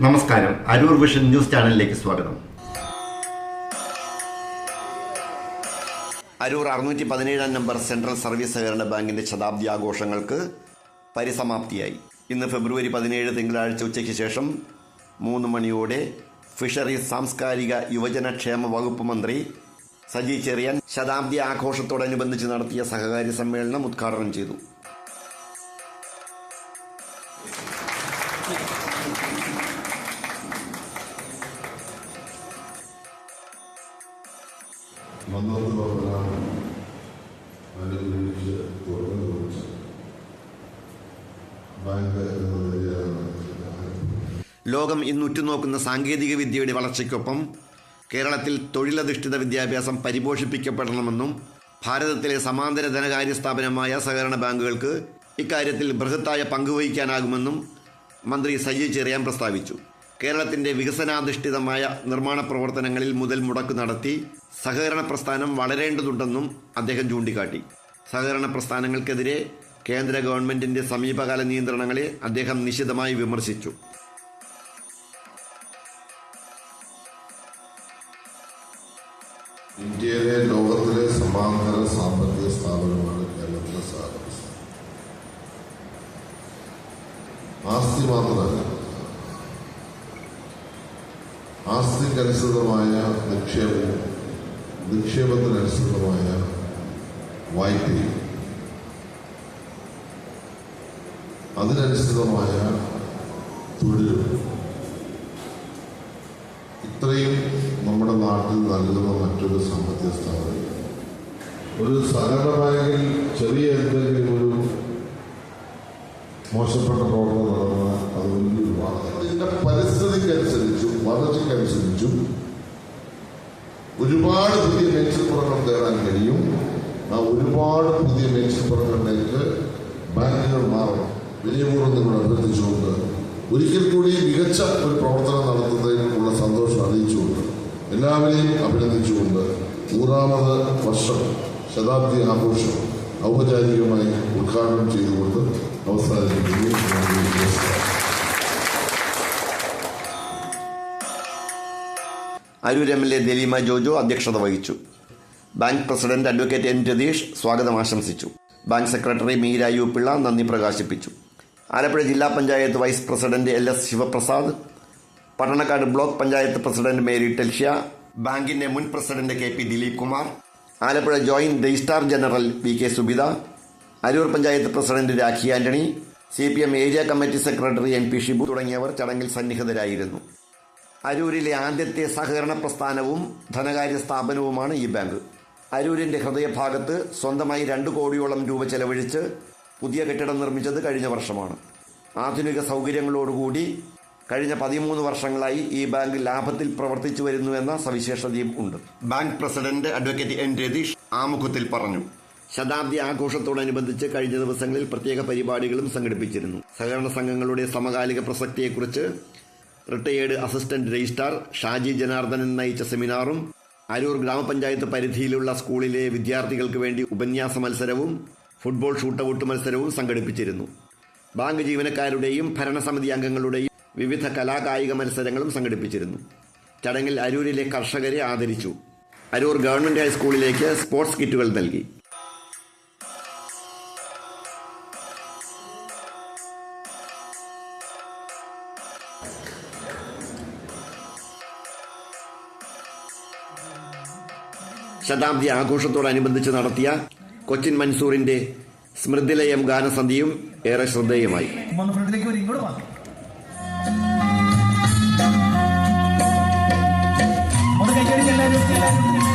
നമസ്കാരം. Aroor vision news ചാനലിലേക്ക് സ്വാഗതം. അരൂർ 617 നമ്പർ സെൻട്രൽ സർവീസ് സഹകരണ ബാങ്കിന്റെ ശതാബ്ദി ആഘോഷങ്ങൾക്ക് പരിസമാപ്തിയായി. ഇന്ന് ഫെബ്രുവരി 17 തിങ്കളാഴ്ച ഉച്ചയ്ക്ക് ശേഷം 3 മണിയോടെ ഫിഷറീസ് സാംസ്കാരിക യുവജനക്ഷേമ വകുപ്പ് മന്ത്രി സജി ചെറിയാൻ ശതാബ്ദി ആഘോഷത്തോടനുബന്ധിച്ച് നടത്തിയ സഹകാര്യ സമ്മേളനം ഉദ്ഘാടനം ചെയ്തു. ലോകം ഇന്ന് ഉറ്റുനോക്കുന്ന സാങ്കേതിക വിദ്യയുടെ വളർച്ചയ്ക്കൊപ്പം കേരളത്തിൽ തൊഴിലധിഷ്ഠിത വിദ്യാഭ്യാസം പരിപോഷിപ്പിക്കപ്പെടണമെന്നും ഭാരതത്തിലെ സമാന്തര ധനകാര്യ സ്ഥാപനമായ സഹകരണ ബാങ്കുകൾക്ക് ഇക്കാര്യത്തിൽ ബൃഹത്തായ പങ്കുവഹിക്കാനാകുമെന്നും മന്ത്രി സജി ചെറിയാൻ പ്രസ്താവിച്ചു. കേരളത്തിന്റെ വികസനാധിഷ്ഠിതമായ നിർമ്മാണ പ്രവർത്തനങ്ങളിൽ മുതൽ മുടക്ക് നടത്തി സഹകരണ പ്രസ്ഥാനം വളരേണ്ടതുണ്ടെന്നും അദ്ദേഹം ചൂണ്ടിക്കാട്ടി. സഹകരണ പ്രസ്ഥാനങ്ങൾക്കെതിരെ കേന്ദ്ര ഗവൺമെന്റിന്റെ സമീപകാല നിയന്ത്രണങ്ങളെ അദ്ദേഹം നിശിതമായി വിമർശിച്ചു. ഇന്ത്യയിലെ ലോകത്തിലെ സമാന്തര സാമ്പത്തിക സ്ഥാപനമാണ് കേരളത്തിലെ സഹകരണ. ആസ്തി മാത്രമല്ല, ആസ്തിക്കനുസൃതമായ നിക്ഷേപവും നിക്ഷേപത്തിനനുസൃതമായ വായ്പയും അതിനനുസൃതമായ തൊഴിലും ഇത്രയും നമ്മുടെ നാട്ടിൽ നൽകുന്ന മറ്റൊരു സാമ്പത്തിക സ്ഥാപനം. ഒരു സഹകരണ ബാങ്കിൽ ചെറിയ എന്തെങ്കിലും ഒരു മോശപ്പെട്ട പ്രവർത്തനം നടന്നാൽ അത് വലിയൊരു വാർത്ത. ഇതിന്റെ പരിസ്ഥിതിക്കനുസരിച്ചും വളർച്ചയ്ക്കനുസരിച്ചും ഒരുപാട് പുതിയ മേച്ചിൽപ്പുറങ്ങൾ തേടാൻ കഴിയും. ആ ഒരുപാട് പുതിയ മേച്ചിൽപ്പുറങ്ങളിലേക്ക് ബാങ്കുകൾ മാറണം. വിനയപൂർവ്വം നിങ്ങൾ അഭ്യർത്ഥിച്ചുകൊണ്ട് ഒരിക്കൽ കൂടി മികച്ച ഒരു പ്രവർത്തനം നടത്തുന്നതിനുള്ള സന്തോഷം അറിയിച്ചുകൊണ്ട് എല്ലാവരെയും അഭിനന്ദിച്ചുകൊണ്ട് 100ാമത് വർഷം ശതാബ്ദി ആഘോഷം ഔപചാരികമായി ഉദ്ഘാടനം ചെയ്തുകൊണ്ട് അവസാനിപ്പിക്കുന്നു. അരൂർ എം.എൽ.എ. ദലീമ ജോജോ അധ്യക്ഷത വഹിച്ചു. Bank president advocate N Ratheesh സ്വാഗതം ആശംസിച്ചു. Bank secretary Meera U Pillai നന്ദി പ്രകാശിപ്പിച്ചു. ആലപ്പുഴ ജില്ലാ panchayat vice president LS Sivaprasad, Pattanakkad block panchayat president Mary Telshya, ബാങ്കിന്റെ മുൻ president KP Dileep Kumar, Alappuzha joint registrar general VK Subitha, Aroor panchayat president Rakhi Antony, CPM area committee secretary NP Shibu തുടങ്ങിയവർ ചടങ്ങിൽ സന്നിഹിതരായിരുന്നു. അരൂരിലെ ആദ്യത്തെ സഹകരണ പ്രസ്ഥാനവും ധനകാര്യ സ്ഥാപനവുമാണ് ഈ ബാങ്ക്. അരൂരിന്റെ ഹൃദയഭാഗത്ത് സ്വന്തമായി 2 കോടിയോളം രൂപ ചെലവഴിച്ച് പുതിയ കെട്ടിടം നിർമ്മിച്ചത് കഴിഞ്ഞ വർഷമാണ്. ആധുനിക സൗകര്യങ്ങളോടുകൂടി കഴിഞ്ഞ 13 വർഷങ്ങളായി ഈ ബാങ്ക് ലാഭത്തിൽ പ്രവർത്തിച്ചു വരുന്നുവെന്ന സവിശേഷതയും ഉണ്ട്. Bank president advocate N Ratheesh ആമുഖത്തിൽ പറഞ്ഞു. ശതാബ്ദി ആഘോഷത്തോടനുബന്ധിച്ച് കഴിഞ്ഞ ദിവസങ്ങളിൽ പ്രത്യേക പരിപാടികളും സംഘടിപ്പിച്ചിരുന്നു. സഹകരണ സംഘങ്ങളുടെ സമകാലിക പ്രസക്തിയെക്കുറിച്ച് retired assistant registrar Shaji Janardhanan നയിച്ച സെമിനാറും അരൂർ ഗ്രാമപഞ്ചായത്ത് പരിധിയിലുള്ള സ്കൂളിലെ വിദ്യാർത്ഥികൾക്ക് വേണ്ടി ഉപന്യാസ മത്സരവും ഫുട്ബോൾ ഷൂട്ടൌട്ട് മത്സരവും സംഘടിപ്പിച്ചിരുന്നു. ബാങ്ക് ജീവനക്കാരുടെയും ഭരണസമിതി അംഗങ്ങളുടെയും വിവിധ കലാകായിക മത്സരങ്ങളും സംഘടിപ്പിച്ചിരുന്നു. ചടങ്ങിൽ അരൂരിലെ കർഷകരെ ആദരിച്ചു. അരൂർ ഗവൺമെന്റ് ഹൈസ്കൂളിലേക്ക് സ്പോർട്സ് കിറ്റുകൾ നൽകി. ശതാബ്ദി ആഘോഷത്തോടനുബന്ധിച്ച് നടത്തിയ കൊച്ചിൻ മൻസൂറിന്റെ സ്മൃതിലയം ഗാനസന്ധ്യയും ഏറെ ശ്രദ്ധേയമായി. ഒന്ന് കൈയടിച്ച് എല്ലാവരും